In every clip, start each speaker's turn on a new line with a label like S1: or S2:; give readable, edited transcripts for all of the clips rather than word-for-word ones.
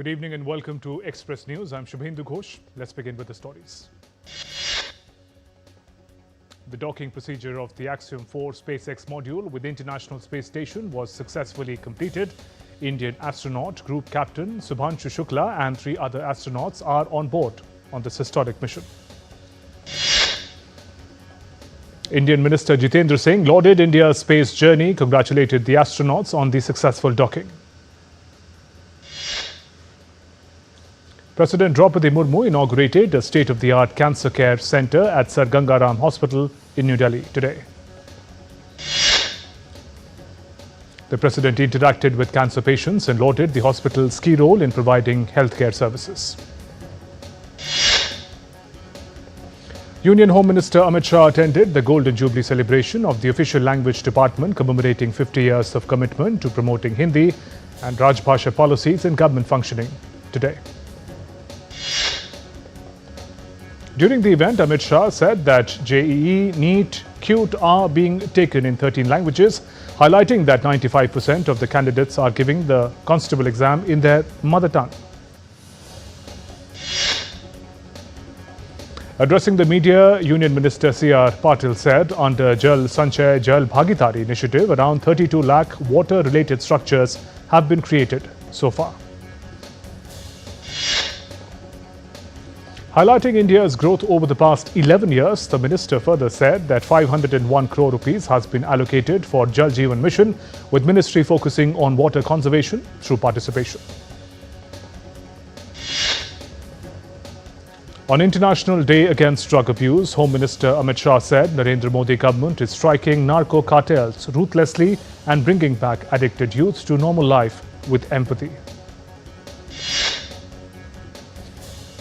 S1: Good evening and welcome to Express News. I'm Shubhendu Ghosh. Let's begin with the stories. The docking procedure of the Axiom 4 SpaceX module with the International Space Station was successfully completed. Indian astronaut Group Captain Subhanshu Shukla and 3 other astronauts are on board on this historic mission. Indian Minister Jitendra Singh lauded India's space journey, congratulated the astronauts on the successful docking. President Draupadi Murmu inaugurated a state-of-the-art cancer care centre at Sir Gangaram Hospital in New Delhi today. The President interacted with cancer patients and lauded the hospital's key role in providing healthcare services. Union Home Minister Amit Shah attended the Golden Jubilee celebration of the Official Language Department commemorating 50 years of commitment to promoting Hindi and Rajbhasha policies in government functioning today. During the event, Amit Shah said that JEE, NEET, CUTE are being taken in 13 languages, highlighting that 95% of the candidates are giving the constable exam in their mother tongue. Addressing the media, Union Minister C.R. Patil said under Jal Sanchay Jal Bhagidari initiative, around 32 lakh water-related structures have been created so far. Highlighting India's growth over the past 11 years, the minister further said that 501 crore rupees has been allocated for Jal Jeevan Mission, with ministry focusing on water conservation through participation. On International Day Against Drug Abuse, Home Minister Amit Shah said Narendra Modi government is striking narco cartels ruthlessly and bringing back addicted youth to normal life with empathy.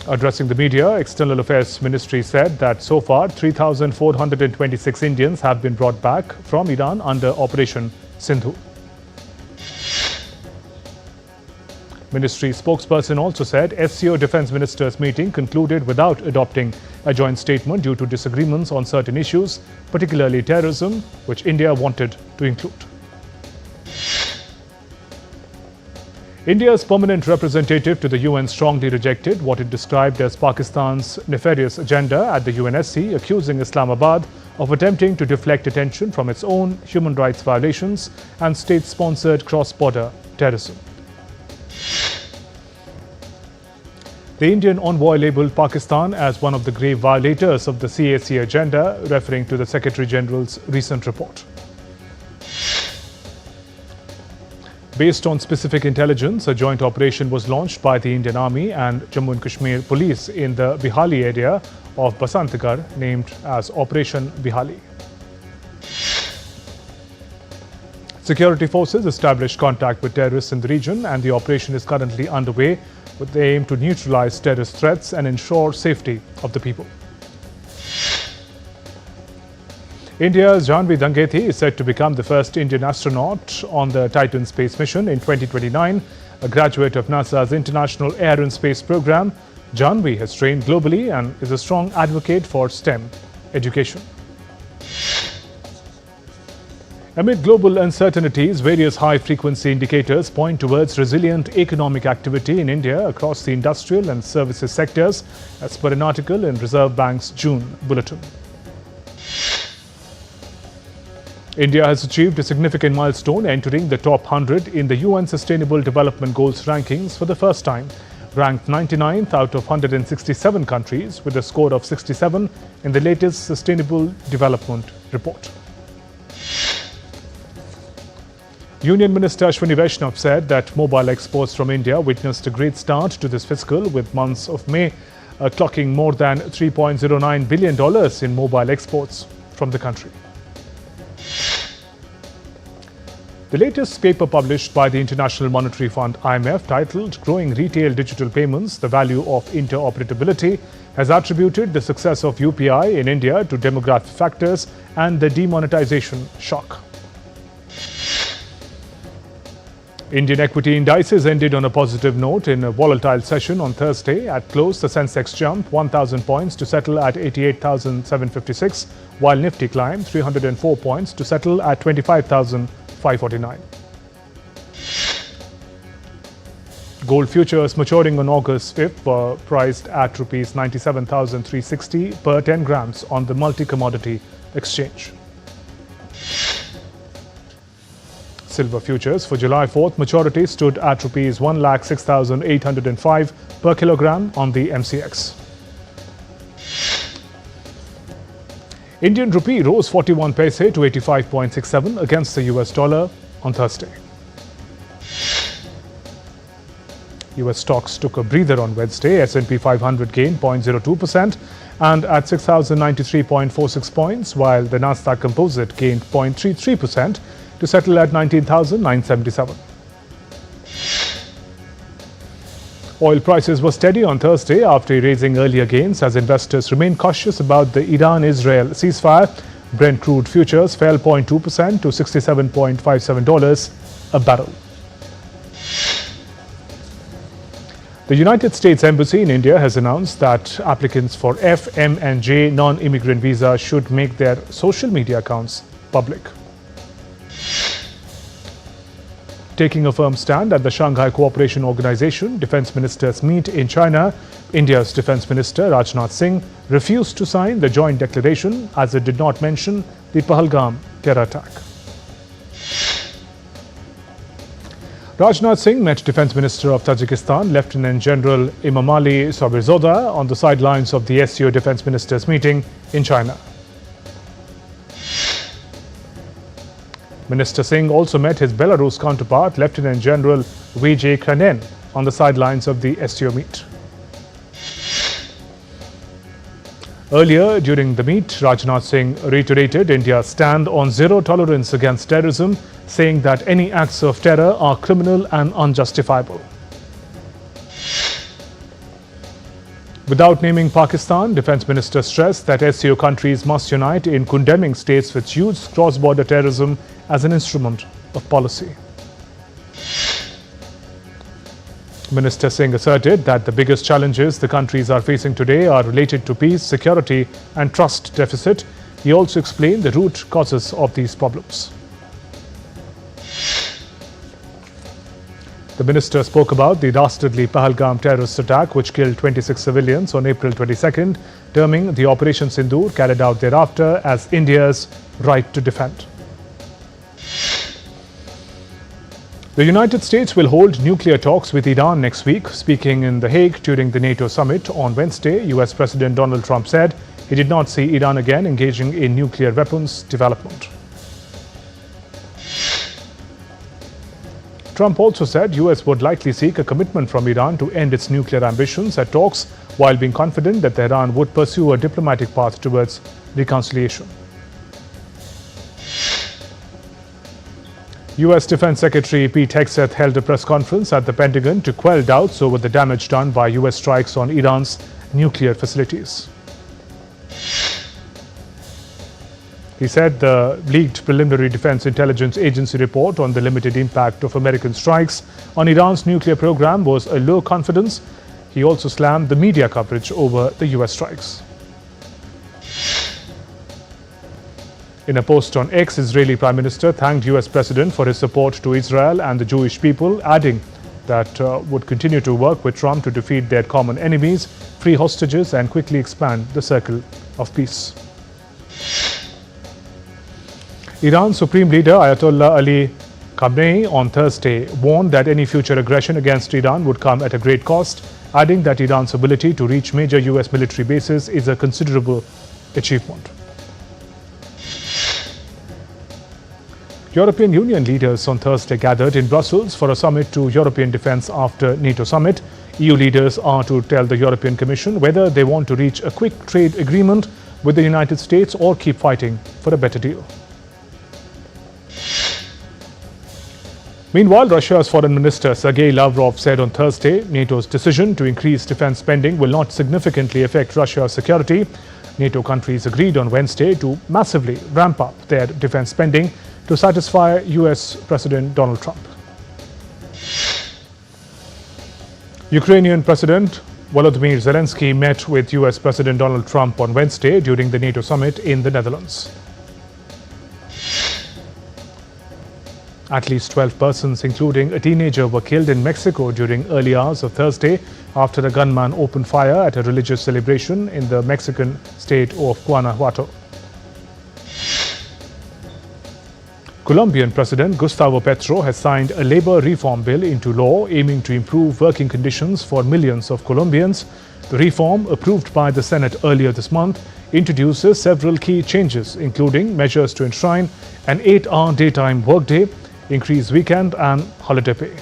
S1: Addressing the media, External Affairs Ministry said that so far 3,426 Indians have been brought back from Iran under Operation Sindhu. Ministry spokesperson also said SCO Defence Ministers meeting concluded without adopting a joint statement due to disagreements on certain issues, particularly terrorism, which India wanted to include. India's permanent representative to the UN strongly rejected what it described as Pakistan's nefarious agenda at the UNSC, accusing Islamabad of attempting to deflect attention from its own human rights violations and state-sponsored cross-border terrorism. The Indian envoy labelled Pakistan as one of the grave violators of the CAC agenda, referring to the Secretary General's recent report. Based on specific intelligence, a joint operation was launched by the Indian Army and Jammu and Kashmir Police in the Bihali area of Basantgarh, named as Operation Bihali. Security forces established contact with terrorists in the region, and the operation is currently underway with the aim to neutralize terrorist threats and ensure safety of the people. India's Janvi Dangethi is set to become the first Indian astronaut on the Titan space mission in 2029. A graduate of NASA's International Air and Space Program, Janvi has trained globally and is a strong advocate for STEM education. Amid global uncertainties, various high-frequency indicators point towards resilient economic activity in India across the industrial and services sectors, as per an article in Reserve Bank's June bulletin. India has achieved a significant milestone, entering the top 100 in the UN Sustainable Development Goals rankings for the first time, ranked 99th out of 167 countries with a score of 67 in the latest Sustainable Development Report. Union Minister Ashwini Vaishnav said that mobile exports from India witnessed a great start to this fiscal, with months of May clocking more than $3.09 billion in mobile exports from the country. The latest paper published by the International Monetary Fund (IMF), titled Growing Retail Digital Payments, the Value of Interoperability, has attributed the success of UPI in India to demographic factors and the demonetization shock. Indian equity indices ended on a positive note in a volatile session on Thursday. At close, the Sensex jumped 1,000 points to settle at 88,756, while Nifty climbed 304 points to settle at 25,549. Gold futures maturing on August 5th were priced at Rs 97,360 per 10 grams on the multi-commodity exchange. Silver futures for July 4th maturity stood at Rs 1,06,805 per kilogram on the MCX. Indian rupee rose 41 paise to 85.67 against the US dollar on Thursday. US stocks took a breather on Wednesday. S&P 500 gained 0.02% and at 6,093.46 points, while the Nasdaq Composite gained 0.33% to settle at 19,977. Oil prices were steady on Thursday after erasing earlier gains as investors remain cautious about the Iran-Israel ceasefire. Brent crude futures fell 0.2% to $67.57 a barrel. The United States Embassy in India has announced that applicants for F, M and J non-immigrant visa should make their social media accounts public. Taking a firm stand at the Shanghai Cooperation Organization, defense ministers meet in China. India's Defense Minister Rajnath Singh refused to sign the joint declaration as it did not mention the Pahalgam terror attack. Rajnath Singh met Defense Minister of Tajikistan, Lieutenant General Imamali Sabirzoda, on the sidelines of the SCO Defense Ministers meeting in China. Minister Singh also met his Belarus counterpart, Lieutenant General Vijay Kranen, on the sidelines of the SCO meet. Earlier during the meet, Rajnath Singh reiterated India's stand on zero tolerance against terrorism, saying that any acts of terror are criminal and unjustifiable. Without naming Pakistan, Defence Minister stressed that SCO countries must unite in condemning states which use cross-border terrorism as an instrument of policy. Minister Singh asserted that the biggest challenges the countries are facing today are related to peace, security and trust deficit. He also explained the root causes of these problems. The minister spoke about the dastardly Pahalgam terrorist attack which killed 26 civilians on April 22nd, terming the Operation Sindoor carried out thereafter as India's right to defend. The United States will hold nuclear talks with Iran next week. Speaking in The Hague during the NATO summit on Wednesday, US President Donald Trump said he did not see Iran again engaging in nuclear weapons development. Trump also said US would likely seek a commitment from Iran to end its nuclear ambitions at talks, while being confident that Tehran would pursue a diplomatic path towards reconciliation. US Defense Secretary Pete Hegseth held a press conference at the Pentagon to quell doubts over the damage done by US strikes on Iran's nuclear facilities. He said the leaked preliminary Defense Intelligence Agency report on the limited impact of American strikes on Iran's nuclear program was a low confidence. He also slammed the media coverage over the US strikes. In a post on X, Israeli Prime Minister thanked US President for his support to Israel and the Jewish people, adding that would continue to work with Trump to defeat their common enemies, free hostages and quickly expand the circle of peace. Iran's Supreme Leader Ayatollah Ali Khamenei on Thursday warned that any future aggression against Iran would come at a great cost, adding that Iran's ability to reach major US military bases is a considerable achievement. European Union leaders on Thursday gathered in Brussels for a summit to European defence after NATO summit. EU leaders are to tell the European Commission whether they want to reach a quick trade agreement with the United States or keep fighting for a better deal. Meanwhile, Russia's Foreign Minister Sergei Lavrov said on Thursday NATO's decision to increase defence spending will not significantly affect Russia's security. NATO countries agreed on Wednesday to massively ramp up their defence spending to satisfy US President Donald Trump. Ukrainian President Volodymyr Zelensky met with US President Donald Trump on Wednesday during the NATO summit in the Netherlands. At least 12 persons, including a teenager, were killed in Mexico during early hours of Thursday after a gunman opened fire at a religious celebration in the Mexican state of Guanajuato. Colombian President Gustavo Petro has signed a labor reform bill into law aiming to improve working conditions for millions of Colombians. The reform, approved by the Senate earlier this month, introduces several key changes, including measures to enshrine an 8-hour daytime workday, increase weekend and holiday pay.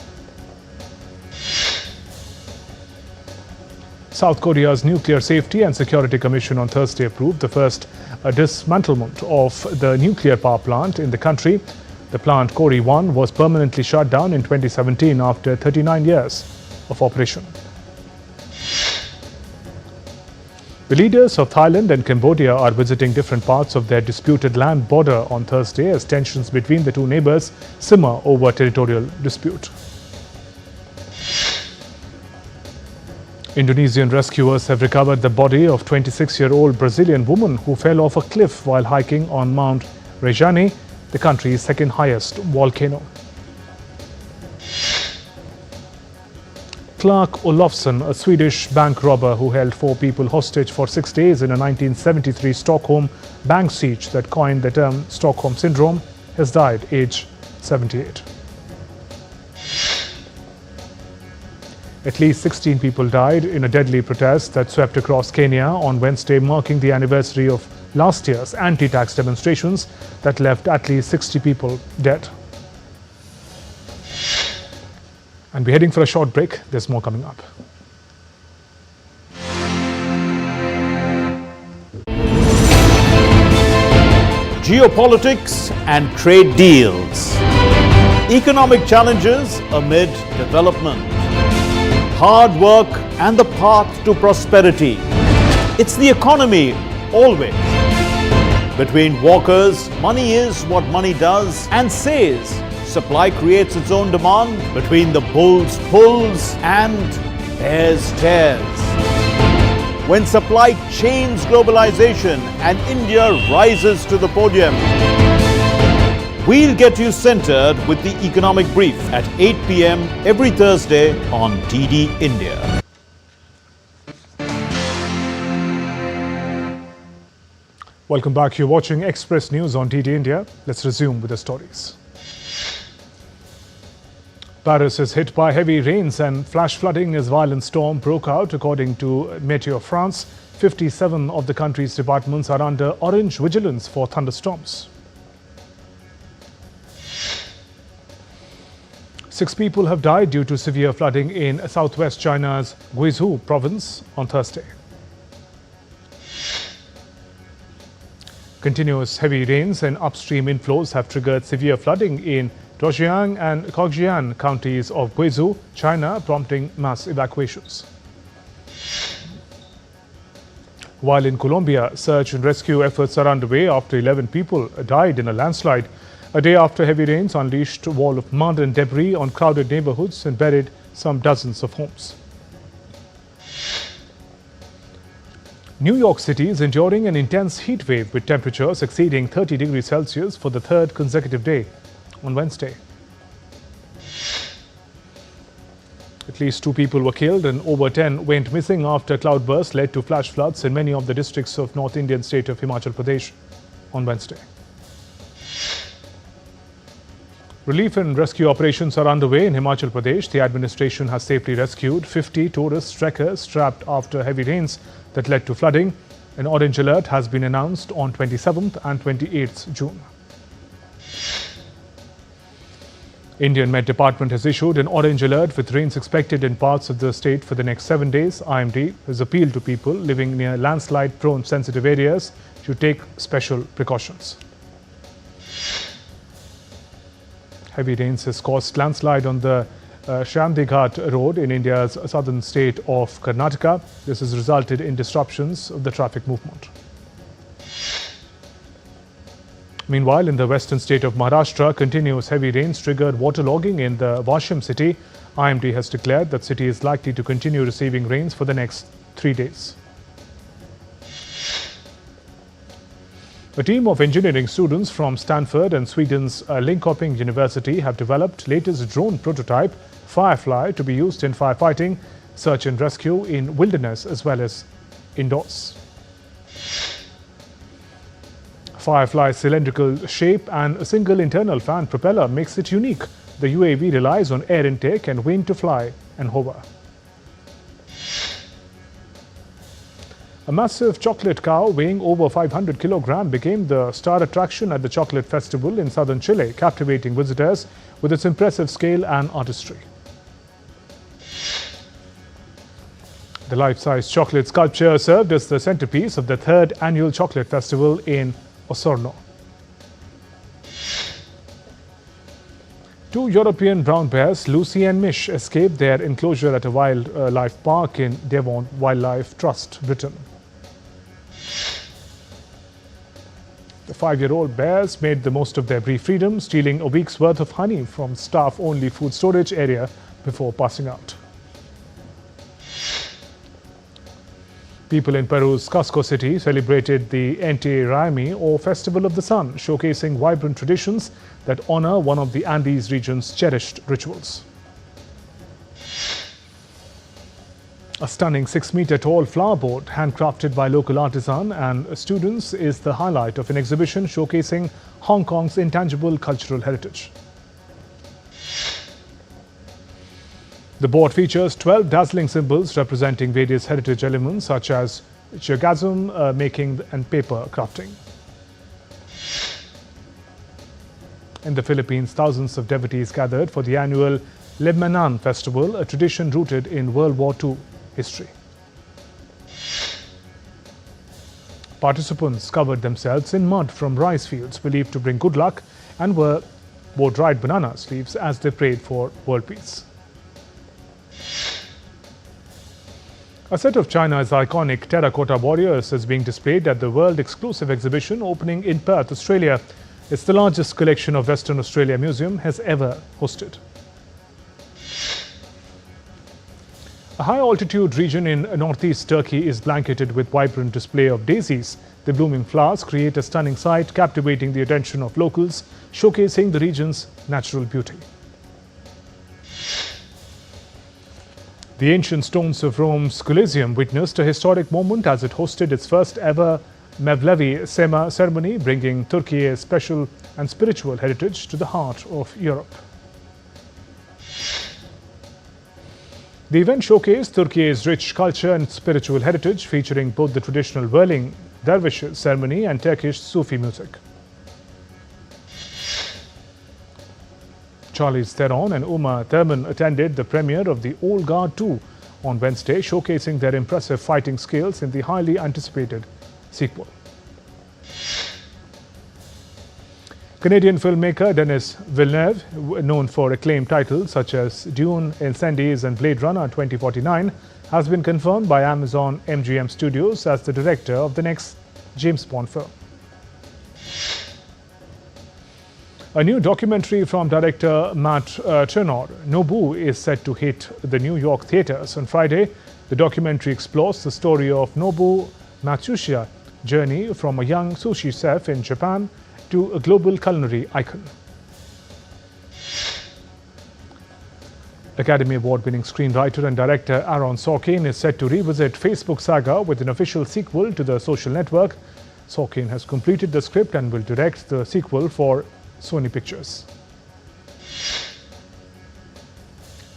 S1: South Korea's Nuclear Safety and Security Commission on Thursday approved the first dismantlement of the nuclear power plant in the country. The plant Kori 1 was permanently shut down in 2017 after 39 years of operation. The leaders of Thailand and Cambodia are visiting different parts of their disputed land border on Thursday as tensions between the two neighbors simmer over territorial dispute. Indonesian rescuers have recovered the body of 26-year-old Brazilian woman who fell off a cliff while hiking on Mount Rejane, the country's second highest volcano. Clark Olofsson, a Swedish bank robber who held 4 people hostage for 6 days in a 1973 Stockholm bank siege that coined the term Stockholm Syndrome, has died aged 78. At least 16 people died in a deadly protest that swept across Kenya on Wednesday, marking the anniversary of last year's anti-tax demonstrations that left at least 60 people dead. And we're heading for a short break. There's more coming up.
S2: Geopolitics and trade deals. Economic challenges amid development. Hard work and the path to prosperity. It's the economy, always. Between walkers, money is what money does and says. Supply creates its own demand. Between the bulls pulls and bears tears. When supply chains globalization and India rises to the podium. We'll get you centered with the Economic Brief at 8 p.m. every Thursday on DD India.
S1: Welcome back. You're watching Express News on DD India. Let's resume with the stories. Paris is hit by heavy rains and flash flooding as violent storm broke out. According to Meteo France, 57 of the country's departments are under orange vigilance for thunderstorms. 6 people have died due to severe flooding in southwest China's Guizhou province on Thursday. Continuous heavy rains and upstream inflows have triggered severe flooding in Doordarshan and Zhejiang counties of Guizhou, China, prompting mass evacuations. While in Colombia, search and rescue efforts are underway after 11 people died in a landslide. A day after heavy rains unleashed a wall of mud and debris on crowded neighborhoods and buried some dozens of homes. New York City is enduring an intense heat wave with temperatures exceeding 30 degrees Celsius for the 3rd consecutive day on Wednesday. At least 2 people were killed and over 10 went missing after cloudbursts led to flash floods in many of the districts of North Indian state of Himachal Pradesh on Wednesday. Relief and rescue operations are underway in Himachal Pradesh. The administration has safely rescued 50 tourist trekkers trapped after heavy rains that led to flooding. An orange alert has been announced on 27th and 28th June. Indian Met Department has issued an orange alert with rains expected in parts of the state for the next 7 days. IMD has appealed to people living near landslide-prone sensitive areas to take special precautions. Heavy rains has caused landslide on the Shamdighat road in India's southern state of Karnataka. This has resulted in disruptions of the traffic movement. Meanwhile, in the western state of Maharashtra, continuous heavy rains triggered waterlogging in the Washim city. IMD has declared that city is likely to continue receiving rains for the next 3 days. A team of engineering students from Stanford and Sweden's Linköping University have developed latest drone prototype, Firefly, to be used in firefighting, search and rescue in wilderness as well as indoors. Firefly's cylindrical shape and a single internal fan propeller makes it unique. The UAV relies on air intake and wind to fly and hover. A massive chocolate cow weighing over 500 kilograms became the star attraction at the chocolate festival in southern Chile, captivating visitors with its impressive scale and artistry. The life-size chocolate sculpture served as the centerpiece of the third annual chocolate festival in Osorno. Two European brown bears, Lucy and Mish, escaped their enclosure at a wildlife park in Devon Wildlife Trust, Britain. The 5-year-old bears made the most of their brief freedom, stealing a week's worth of honey from staff-only food storage area before passing out. People in Peru's Cusco city celebrated the Inti Raymi, or Festival of the Sun, showcasing vibrant traditions that honor one of the Andes region's cherished rituals. A stunning 6-meter-tall flower boat, handcrafted by local artisan and students, is the highlight of an exhibition showcasing Hong Kong's intangible cultural heritage. The board features 12 dazzling symbols representing various heritage elements such as chigasm, making and paper crafting. In the Philippines, thousands of devotees gathered for the annual Libmanan festival, a tradition rooted in World War II history. Participants covered themselves in mud from rice fields believed to bring good luck and wore dried banana leaves as they prayed for world peace. A set of China's iconic terracotta warriors is being displayed at the world-exclusive exhibition opening in Perth, Australia. It's the largest collection of Western Australia Museum has ever hosted. A high-altitude region in northeast Turkey is blanketed with vibrant display of daisies. The blooming flowers create a stunning sight, captivating the attention of locals, showcasing the region's natural beauty. The ancient stones of Rome's Colosseum witnessed a historic moment as it hosted its first ever Mevlevi Sema ceremony, bringing Turkey's special and spiritual heritage to the heart of Europe. The event showcased Turkey's rich culture and spiritual heritage, featuring both the traditional whirling dervish ceremony and Turkish Sufi music. Charlize Theron and Uma Thurman attended the premiere of the Old Guard 2 on Wednesday, showcasing their impressive fighting skills in the highly anticipated sequel. Canadian filmmaker Denis Villeneuve, known for acclaimed titles such as Dune, Incendies and Blade Runner 2049, has been confirmed by Amazon MGM Studios as the director of the next James Bond film. A new documentary from director Matt Turner, Nobu, is set to hit the New York theaters on Friday. The documentary explores the story of Nobu Matsushi's journey from a young sushi chef in Japan to a global culinary icon. Academy Award-winning screenwriter and director Aaron Sorkin is set to revisit Facebook saga with an official sequel to the social network. Sorkin has completed the script and will direct the sequel for Sony Pictures.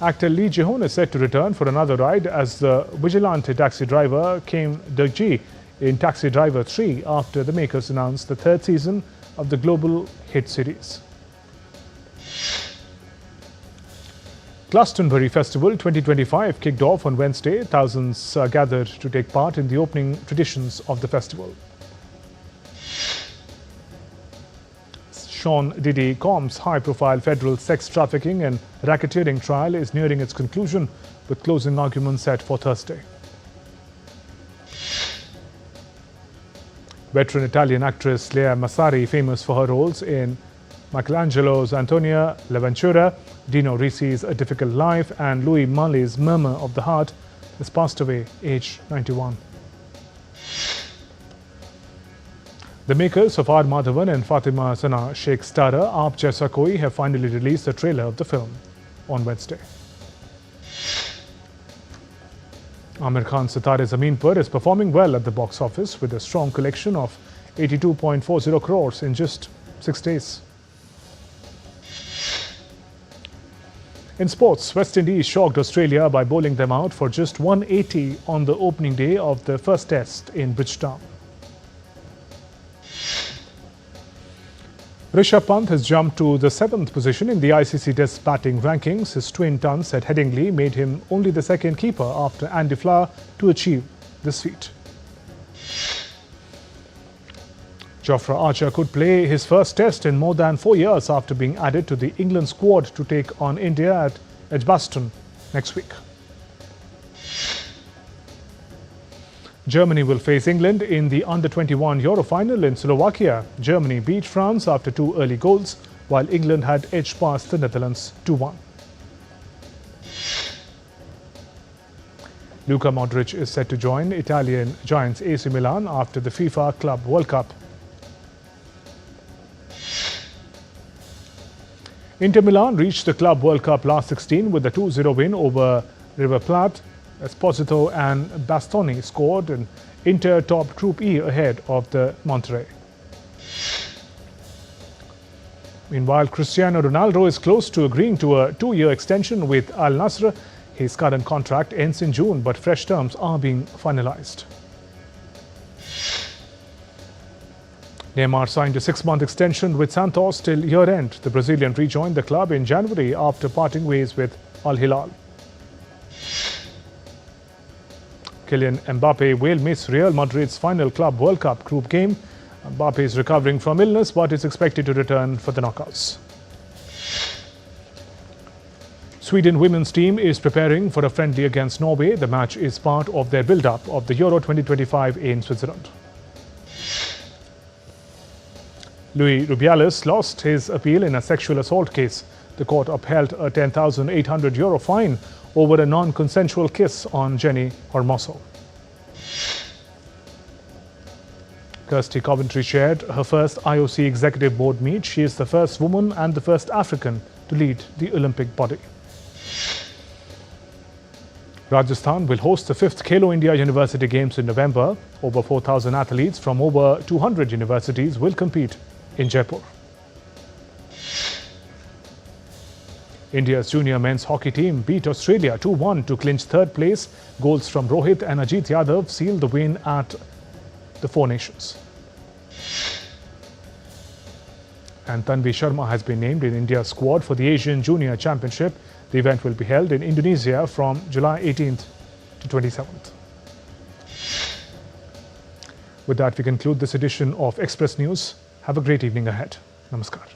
S1: Actor Lee Ji-hoon is set to return for another ride as the vigilante taxi driver Kim Deok-ji in Taxi Driver 3 after the makers announced the third season of the global hit series. Glastonbury Festival 2025 kicked off on Wednesday. Thousands gathered to take part in the opening traditions of the festival. Sean Diddy Combs' high-profile federal sex trafficking and racketeering trial is nearing its conclusion, with closing arguments set for Thursday. Veteran Italian actress Lea Massari, famous for her roles in Michelangelo's Antonia, L'Avventura, Dino Risi's A Difficult Life, and Louis Mallet's Murmur of the Heart, has passed away, aged 91. The makers of R. Madhavan and Fatima Sana Sheikh starrer Aap Jaisa Koi have finally released the trailer of the film on Wednesday. Amir Khan's Sitare Zameen Par is performing well at the box office with a strong collection of 82.40 crores in just 6 days. In sports, West Indies shocked Australia by bowling them out for just 180 on the opening day of the first test in Bridgetown. Rishabh Pant has jumped to the 7th position in the ICC Test batting rankings. His twin tons at Headingley made him only the second keeper after Andy Flower to achieve this feat. Jofra Archer could play his first test in more than 4 years after being added to the England squad to take on India at Edgbaston next week. Germany will face England in the Under-21 Euro final in Slovakia. Germany beat France after 2 early goals, while England had edged past the Netherlands 2-1. Luka Modric is set to join Italian giants AC Milan after the FIFA Club World Cup. Inter Milan reached the Club World Cup last 16 with a 2-0 win over River Plate. Esposito and Bastoni scored, and Inter topped Group E ahead of the Monterrey. Meanwhile, Cristiano Ronaldo is close to agreeing to a 2-year extension with Al Nassr. His current contract ends in June, but fresh terms are being finalized. Neymar signed a 6-month extension with Santos till year-end. The Brazilian rejoined the club in January after parting ways with Al Hilal. Kylian Mbappe will miss Real Madrid's final Club World Cup group game. Mbappe is recovering from illness but is expected to return for the knockouts. Sweden women's team is preparing for a friendly against Norway. The match is part of their build-up of the Euro 2025 in Switzerland. Luis Rubiales lost his appeal in a sexual assault case. The court upheld a €10,800 fine over a non-consensual kiss on Jenny Hermoso. Kirsty Coventry chaired her first IOC executive board meet. She is the first woman and the first African to lead the Olympic body. Rajasthan will host the 5th Khelo India University Games in November. Over 4,000 athletes from over 200 universities will compete in Jaipur. India's junior men's hockey team beat Australia 2-1 to clinch 3rd place. Goals from Rohit and Ajit Yadav sealed the win at the Four Nations. And Tanvi Sharma has been named in India's squad for the Asian Junior Championship. The event will be held in Indonesia from July 18th to 27th. With that, we conclude this edition of Express News. Have a great evening ahead. Namaskar.